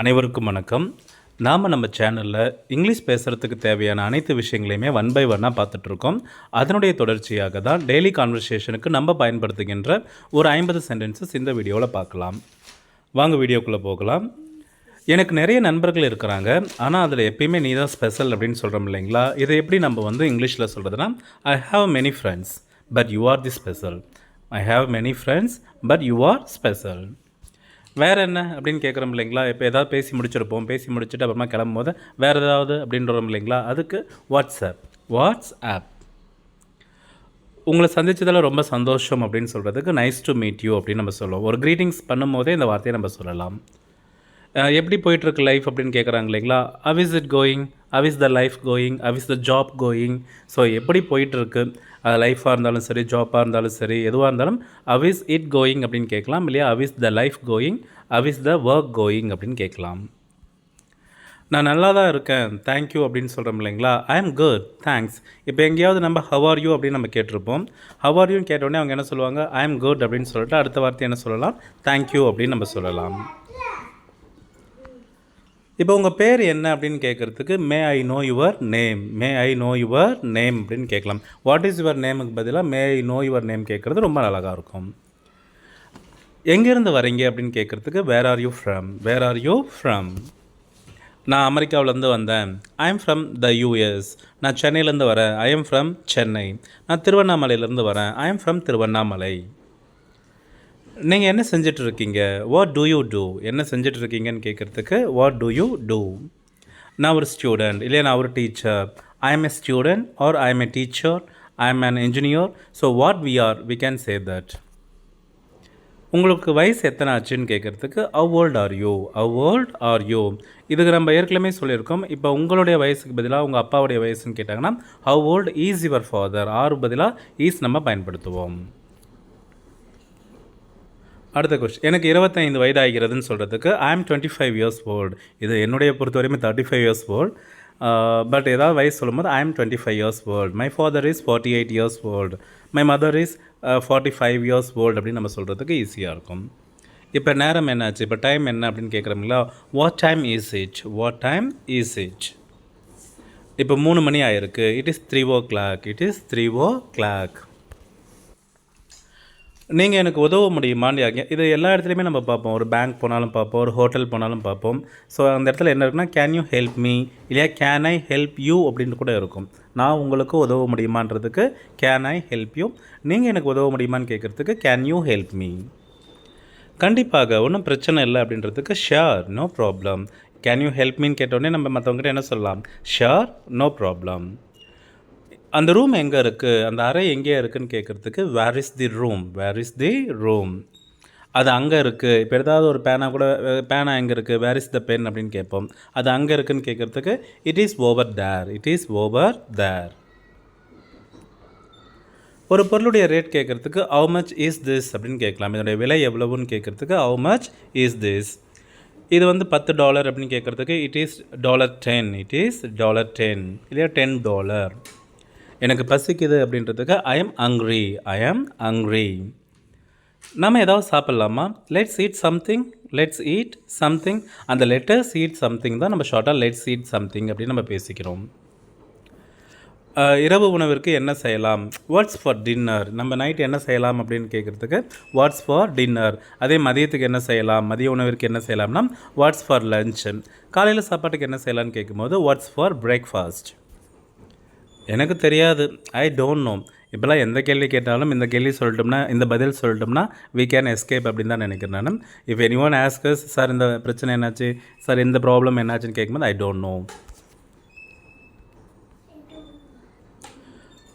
அனைவருக்கும் வணக்கம். நம்ம சேனலில் இங்கிலீஷ் பேசுகிறதுக்கு தேவையான அனைத்து விஷயங்களையுமே ஒன் பை ஒன்னாக பார்த்துட்ருக்கோம். அதனுடைய தொடர்ச்சியாக தான் டெய்லி கான்வர்சேஷனுக்கு நம்ம பயன்படுத்துகின்ற ஒரு 50 சென்டென்சஸ் இந்த வீடியோவில் பார்க்கலாம். வாங்க வீடியோக்குள்ளே போகலாம். எனக்கு நிறைய நண்பர்கள் இருக்கிறாங்க, ஆனால் அதில் எப்பயுமே நீ தான் ஸ்பெஷல் அப்படின்னு சொல்கிறோம் இல்லைங்களா? இதை எப்படி நம்ம இங்கிலீஷில் சொல்கிறதுனா, I have many friends but you are the special. I have many friends but you are special. வேறு என்ன அப்படின்னு கேட்குறோம் இல்லைங்களா? இப்போ ஏதாவது பேசி முடிச்சுட்டு அப்புறமா கிளம்பும்போது வேறு ஏதாவது அப்படின்றோம் இல்லைங்களா? அதுக்கு வாட்ஸ்ஆப். உங்களை சந்தித்ததில் ரொம்ப சந்தோஷம் அப்படின்னு சொல்கிறதுக்கு நைஸ் டு மீட் யூ அப்படின்னு நம்ம சொல்லுவோம். ஒரு க்ரீட்டிங்ஸ் பண்ணும்போதே இந்த வார்த்தையை நம்ம சொல்லலாம். எப்படி போயிட்டுருக்கு லைஃப் அப்படின்னு கேட்குறாங்க இல்லைங்களா? How is it going, have is the life going, have is the job going. So எப்படி போயிட்டுருக்கு, லைஃபாக இருந்தாலும் சரி, ஜாப்பாக இருந்தாலும் சரி, எதுவாக இருந்தாலும் ஹவ் இஸ் இட் கோயிங் அப்படின்னு கேட்கலாம் இல்லையா? Have is the life going, have is the work going அப்படின்னு கேட்கலாம். நான் நல்லா தான் இருக்கேன் தேங்க்யூ அப்படின்னு சொல்கிறோம் இல்லைங்களா? I am good thanks. இப்போ எங்கேயாவது நம்ம ஹவ் ஆர் யூ அப்படின்னு நம்ம கேட்டிருப்போம். ஹவ் ஆர் யூன்னு கேட்டோடனே அவங்க என்ன சொல்லுவாங்க? ஐ எம் குட் அப்படின்னு சொல்லிட்டு அடுத்த வார்த்தை என்ன சொல்லலாம்? தேங்க்யூ அப்படின்னு நம்ம சொல்லலாம். இப்போ உங்கள் பேர் என்ன அப்படின்னு கேட்குறதுக்கு may I know your name, may I know your name அப்படின்னு கேட்கலாம். வாட் இஸ் யுவர் நேமுக்கு பதிலாக may I know your name கேட்குறது ரொம்ப அழகாக இருக்கும். எங்கேருந்து வரீங்க அப்படின்னு கேட்குறதுக்கு where are you from, where are you from. நான் அமெரிக்காவிலேருந்து வந்தேன், I am from the US. நான் சென்னையிலேருந்து வரேன், ஐ எம் ஃப்ரம் சென்னை. நான் திருவண்ணாமலையிலேருந்து வரேன், ஐ எம் ஃப்ரம் திருவண்ணாமலை. நீங்கள் என்ன செஞ்சிட்ருக்கீங்க, வாட் டூ யூ டூ. என்ன செஞ்சிட்ருக்கீங்கன்னு கேட்குறதுக்கு வாட் டூ யூ டூ. நான் ஒரு ஸ்டூடெண்ட், இல்லையா நான் ஒரு teacher. I am a student or I am a teacher, I am an engineer. So what we are, we can say that. உங்களுக்கு வயசு எத்தனை ஆச்சுன்னு கேட்குறதுக்கு how old are you, how old are you. இதுக்கு நம்ம ஏற்கனவே சொல்லியிருக்கோம். இப்போ உங்களுடைய வயசுக்கு பதிலாக உங்கள் அப்பாவுடைய வயசுன்னு கேட்டாங்கன்னா how old is your father. ஆறு பதிலாக ஈஸ் நம்ம பயன்படுத்துவோம். அடுத்த கொஸ்டின், எனக்கு 25 வயது ஆகிறதுன்னு சொல்கிறதுக்கு ஐ ஆம் 25 இயர்ஸ் ஓல்டு. இது என்னுடைய பொறுத்த வரைக்கும் 35 இயர்ஸ் ஓல்டு. பட் ஏதாவது வயசு சொல்லும்போது ஐ ஆம் 25 years old. My father is 48 years old. My mother is 45 years old அப்படின்னு நம்ம சொல்கிறதுக்கு ஈஸியாக இருக்கும். இப்போ நேரம் என்னாச்சு, இப்போ டைம் என்ன அப்படின்னு கேட்குறோம்ங்களா? What time is it, what time is it. இப்போ 3 மணி ஆயிருக்கு, it is 3 o'clock, it is 3 o'clock. நீங்கள் எனக்கு உதவ முடியுமான்னு இது எல்லா இடத்துலையுமே நம்ம பார்ப்போம். ஒரு பேங்க் போனாலும் பார்ப்போம், ஒரு ஹோட்டல் போனாலும் பார்ப்போம். ஸோ அந்த இடத்துல என்ன இருக்குன்னா கேன் யூ ஹெல்ப் மீ, இல்லையா கேன் ஐ ஹெல்ப் யூ அப்படின்னு கூட இருக்கும். நான் உங்களுக்கு உதவ முடியுமான்றதுக்கு கேன் ஐ ஹெல்ப் யூ. நீங்கள் எனக்கு உதவ முடியுமான்னு கேட்குறதுக்கு கேன் யூ ஹெல்ப் மீ. கண்டிப்பாக ஒன்றும் பிரச்சனை இல்லை அப்படின்றதுக்கு sure no problem. Can you help மீன்னு கேட்டோடனே நம்ம மற்றவங்ககிட்ட என்ன சொல்லலாம்? Sure no problem. அந்த ரூம் எங்கே இருக்குது, அந்த அறை எங்கே இருக்குதுன்னு கேட்குறதுக்கு where is the room, where is the room. அது அங்கே இருக்குது. இப்போ ஏதாவது ஒரு பேனா எங்கே இருக்குது, வேர் இஸ் த பென் அப்படின்னு கேட்போம். அது அங்கே இருக்குதுன்னு கேட்குறதுக்கு it is over there, it is over there. ஒரு பொருளுடைய ரேட் கேட்குறதுக்கு ஹவு மச் இஸ் திஸ் அப்படின்னு கேட்கலாம். இதனுடைய விலை எவ்வளவுன்னு கேட்குறதுக்கு ஹவு மச் இஸ் திஸ். இது $10 அப்படின்னு கேட்குறதுக்கு இட் இஸ் $10, இட் இஸ் $10 இல்லையா $10. எனக்கு பசிக்குது அப்படின்றதுக்கு I am hungry, I am hungry. நம்ம ஏதாவது சாப்பிட்லாமா? Let's eat something, let's eat something. அந்த லெட்டர்ஸ் ஈட் சம்திங் தான் நம்ம ஷார்ட்டாக லெட்ஸ் ஈட் சம்திங் அப்படின்னு நம்ம பேசிக்கிறோம். இரவு உணவிற்கு என்ன செய்யலாம்? What's for dinner. நம்ம நைட் என்ன செய்யலாம் அப்படின்னு கேட்குறதுக்கு வாட்ஸ் ஃபார் டின்னர். அதே மதியத்துக்கு என்ன செய்யலாம், மதிய உணவிற்கு என்ன செய்யலாம்னா வாட்ஸ் ஃபார் லஞ்ச். காலையில் சாப்பாட்டுக்கு என்ன செய்யலாம்னு கேட்கும்போது வாட்ஸ் ஃபார் பிரேக்ஃபாஸ்ட். எனக்கு தெரியாது, ஐ டோன்ட் நோ. இப்போலாம் எந்த கேள்வி கேட்டாலும் இந்த கேள்வி சொல்லிட்டோம்னா, இந்த பதில் சொல்லிட்டோம்னா வி கேன் எஸ்கேப் அப்படின்னு தான் நினைக்கிறேன் நான். If any one asks sir இந்த பிரச்சனை என்னாச்சு, சார் இந்த ப்ராப்ளம் என்னாச்சுன்னு கேட்கும்போது ஐ டோன்ட் நோ.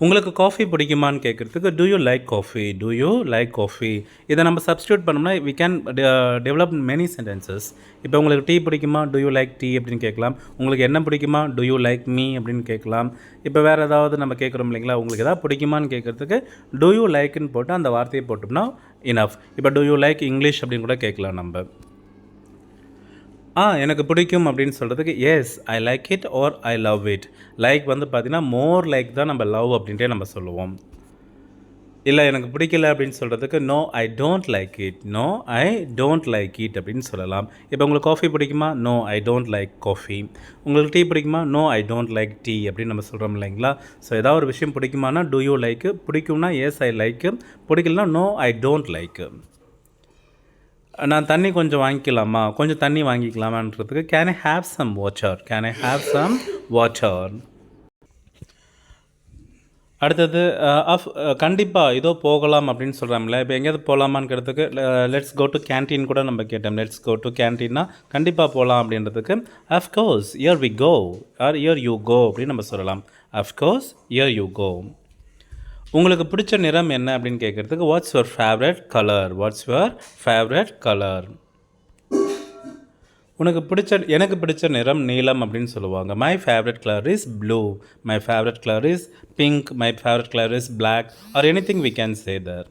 உங்களுக்கு காஃபி பிடிக்குமான்னு கேட்குறதுக்கு do you like coffee, do you like coffee. இதை நம்ம சப்ஸ்டியூட் பண்ணோம்னா we can develop many sentences. இப்போ உங்களுக்கு டீ பிடிக்குமா, டூ யூ லைக் டீ அப்படின்னு கேட்கலாம். உங்களுக்கு என்ன பிடிக்குமா, டூ யூ லைக் மீ அப்படின்னு கேட்கலாம். இப்போ வேறு ஏதாவது நம்ம கேட்குறோம் இல்லைங்களா, உங்களுக்கு எதாவது பிடிக்குமான்னு கேட்குறதுக்கு டூ யூ லைக்குன்னு போட்டு அந்த வார்த்தையை போட்டோம்னா இனஃப். இப்போ டூ யூ லைக் இங்கிலீஷ் அப்படின்னு கூட கேட்கலாம் நம்ம. எனக்கு பிடிக்கும் அப்படின்னு சொல்கிறதுக்கு yes I like it or I love it. Like பார்த்திங்கன்னா மோர் லைக் தான் நம்ம லவ் அப்படின்ட்டே நம்ம சொல்லுவோம். இல்லை எனக்கு பிடிக்கல அப்படின்னு சொல்கிறதுக்கு no I don't like it, no I don't like it அப்படின்னு சொல்லலாம். இப்போ உங்களுக்கு காஃபி பிடிக்குமா? No I don't like coffee. உங்களுக்கு டீ பிடிக்குமா? No I don't like tea அப்படின்னு நம்ம சொல்கிறோம் இல்லைங்களா? ஸோ ஏதாவது ஒரு விஷயம் பிடிக்குமானா டூ யூ லைக், பிடிக்கும்னா எஸ் ஐ லைக், பிடிக்கலனா நோ ஐ டோன்ட் லைக். நான் தண்ணி கொஞ்சம் வாங்கிக்கலாமா, கொஞ்சம் தண்ணி வாங்கிக்கலாமான்றதுக்கு can I have some water, can I have some water. அடுத்தது கண்டிப்பாக இதோ போகலாம் அப்படின்னு சொல்கிறாங்களே, இப்போ எங்கேயாவது போகலாமான்ங்கிறதுக்கு லெட்ஸ் கோ டு கேன்டீன் கூட நம்ம கேட்டோம். லெட்ஸ் கோ டு கேன்டீன்னா கண்டிப்பாக போகலாம் அப்படின்றதுக்கு of course here we go or here you go அப்படின்னு நம்ம சொல்லலாம். Of course here you go. உங்களுக்கு பிடிச்ச நிறம் என்ன அப்படின்னு கேட்குறதுக்கு what's your favourite colour, what's your favourite colour. எனக்கு பிடிச்ச நிறம் நீலம் அப்படின்னு சொல்லுவாங்க. My favourite colour is blue, my favourite colour is pink, my favourite colour is black or anything we can say there.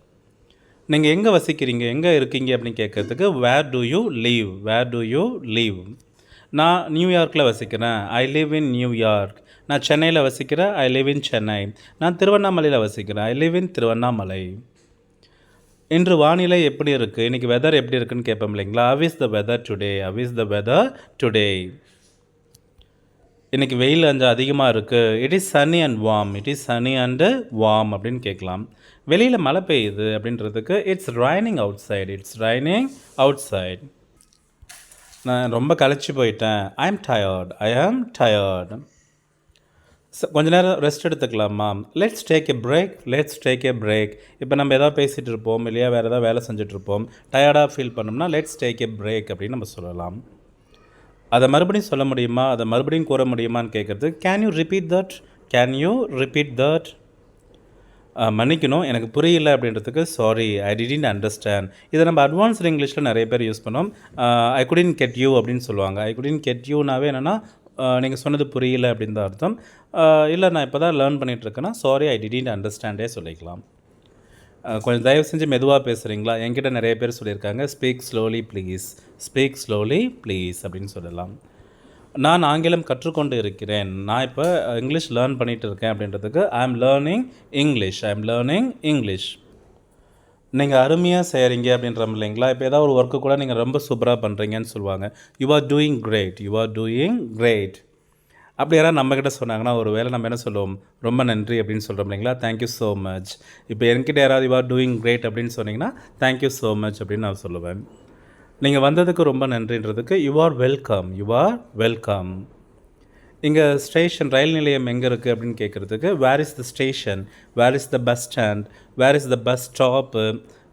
நீங்கள் எங்கே வசிக்கிறீங்க, எங்கே இருக்கீங்க அப்படின்னு கேட்குறதுக்கு where do you leave, where do you live. நான் நியூயார்க்கில் வசிக்கிறேன், ஐ லிவ் இன் நியூயார்க். நான் சென்னையில் வசிக்கிறேன், ஐ லிவ் இன் சென்னை. நான் திருவண்ணாமலையில் வசிக்கிறேன், ஐ லிவ் இன் திருவண்ணாமலை. இன்று வானிலை எப்படி இருக்குது, இன்றைக்கி வெதர் எப்படி இருக்குன்னு கேட்போம் இல்லைங்களா? How is the weather today, how is the weather today. இன்றைக்கி வெயில் கொஞ்சம் அதிகமாக இருக்குது, it is sunny and warm, it is sunny and warm அப்படின்னு கேட்கலாம். வெளியில் மழை பெய்யுது அப்படின்றதுக்கு it's raining outside, it's raining outside. நான் ரொம்ப களைச்சி போயிட்டேன், ஐ ஆம் டயர்ட், ஐ ஆம் டயர்ட். கொஞ்ச நேரம் ரெஸ்ட் எடுத்துக்கலாமா, let's take a break, let's take a break. இப்போ நம்ம எதாவது பேசிகிட்டு இருப்போம் இல்லையா, வேறு ஏதாவது வேலை செஞ்சுட்ருப்போம், டயர்டாக ஃபீல் பண்ணோம்னா லெட்ஸ் டேக் எ பிரேக் அப்படின்னு நம்ம சொல்லலாம். அதை மறுபடியும் சொல்ல முடியுமா, அதை மறுபடியும் கூற முடியுமான்னு கேட்குறது can you repeat that, can you repeat that. மன்னிக்கணும் எனக்கு புரியல அப்படின்றதுக்கு சாரி ஐ டிடன்ட் அண்டர்ஸ்டாண்ட். இதை நம்ம அட்வான்ஸ்டு இங்கிலீஷில் நிறைய பேர் யூஸ் பண்ணோம். ஐ குடின்ட் கெட் யூ அப்படின்னு சொல்லுவாங்க. ஐ குடின்ட் கெட் யூனாவே என்னென்னா நீங்கள் சொன்னது புரியல அப்படின்னு தான் அர்த்தம். இல்லை நான் இப்போ தான் லேர்ன் பண்ணிகிட்ருக்கேன்னா சாரி ஐ டிடன்ட் அண்டர்ஸ்டாண்டே சொல்லிக்கலாம். கொஞ்சம் தயவு செஞ்சு மெதுவாக பேசுகிறீங்களா, என்கிட்ட நிறைய பேர் சொல்லியிருக்காங்க speak slowly please, speak slowly please அப்படின்னு சொல்லலாம். நான் ஆங்கிலம் கற்றுக்கொண்டு இருக்கிறேன், நான் இப்போ இங்கிலீஷ் லேர்ன் பண்ணிகிட்டு இருக்கேன் அப்படின்றதுக்கு ஐ ஆம் லேர்னிங் இங்கிலீஷ், ஐ ஆம் லேர்னிங் இங்கிலீஷ். நீங்கள் அருமையாக செய்கிறீங்க அப்படின்றோம் இல்லைங்களா? இப்போ ஏதாவது ஒரு ஒர்க்கு கூட நீங்கள் ரொம்ப சூப்பராக பண்ணுறீங்கன்னு சொல்லுவாங்க. You are doing great, you are doing great. அப்படி யாராவது நம்மக்கிட்ட சொன்னாங்கன்னா ஒரு வேளை நம்ம என்ன சொல்லுவோம், ரொம்ப நன்றி அப்படின்னு சொல்கிறோம் இல்லைங்களா? Thank you so much. இப்போ என்கிட்ட யாராவது யூ ஆர் டூயிங் கிரேட் அப்படின்னு சொன்னீங்கன்னா தேங்க்யூ ஸோ மச் அப்படின்னு நான் சொல்லுவேன். நீங்கள் வந்ததுக்கு ரொம்ப நன்றின்றதுக்கு you are welcome, you are welcome. இங்கே ஸ்டேஷன் ரயில் நிலையம் எங்கே இருக்குது அப்படின்னு கேட்குறதுக்கு where is the station, where is the bus stand, where is the bus stop,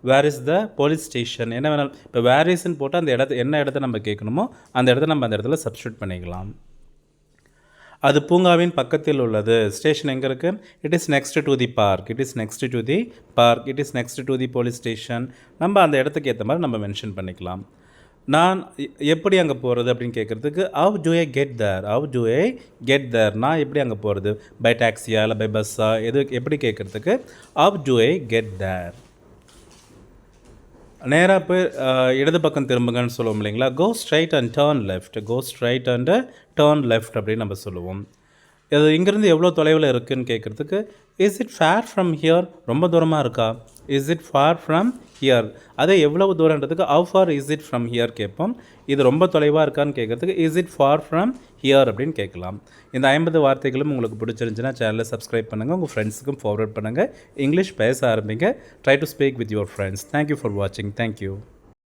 where is the police station, என்ன வேணாலும். இப்போ வேர் இஸ்ன்னு போட்டு அந்த என்ன இடத்த நம்ம கேட்கணுமோ அந்த இடத்த நம்ம அந்த இடத்துல சப்ஸ்டியூட் பண்ணிக்கலாம். அது பூங்காவின் பக்கத்தில் உள்ளது. ஸ்டேஷன் எங்கே இருக்குது? It is next to the park, it is next to the park, it is next to the police station. நம்ம அந்த இடத்துக்கு ஏற்ற மாதிரி நம்ம மென்ஷன் பண்ணிக்கலாம். நான் எப்படி அங்கே போகிறது அப்படின்னு கேட்குறதுக்கு how do I get there, how do I get there. நான் எப்படி அங்கே போகிறது, பை டாக்ஸியா இல்லை பை பஸ்ஸா, எப்படி கேட்குறதுக்கு how do I get there. நேராக போய் இடது பக்கம் திரும்புங்கன்னு சொல்லுவோம் இல்லைங்களா? Go straight and turn left, go straight and turn left அப்படின்னு நம்ம சொல்லுவோம். இது இங்கேருந்து எவ்வளோ தொலைவில் இருக்குதுன்னு கேட்குறதுக்கு is it fair from here, ரொம்ப தூரமாக இருக்கா, is it far from here. அதே எவ்வளவு தூரன்றதுக்கு how far is it from here கேட்போம். இது ரொம்ப தொலைவாக இருக்கான்னு கேட்குறதுக்கு is it far from here அப்படின்னு கேட்கலாம். இந்த 50 வார்த்தைகளும் உங்களுக்கு பிடிச்சிருந்துச்சுன்னா சேனலை சப்ஸ்கிரைப் பண்ணுங்கள், உங்கள் ஃப்ரெண்ட்ஸுக்கும் ஃபார்வர்ட் பண்ணுங்கள். இங்கிலீஷ் பேச ஆரம்பிங்க. Try to speak with your friends. Thank you for வாட்சிங். தேங்க்யூ.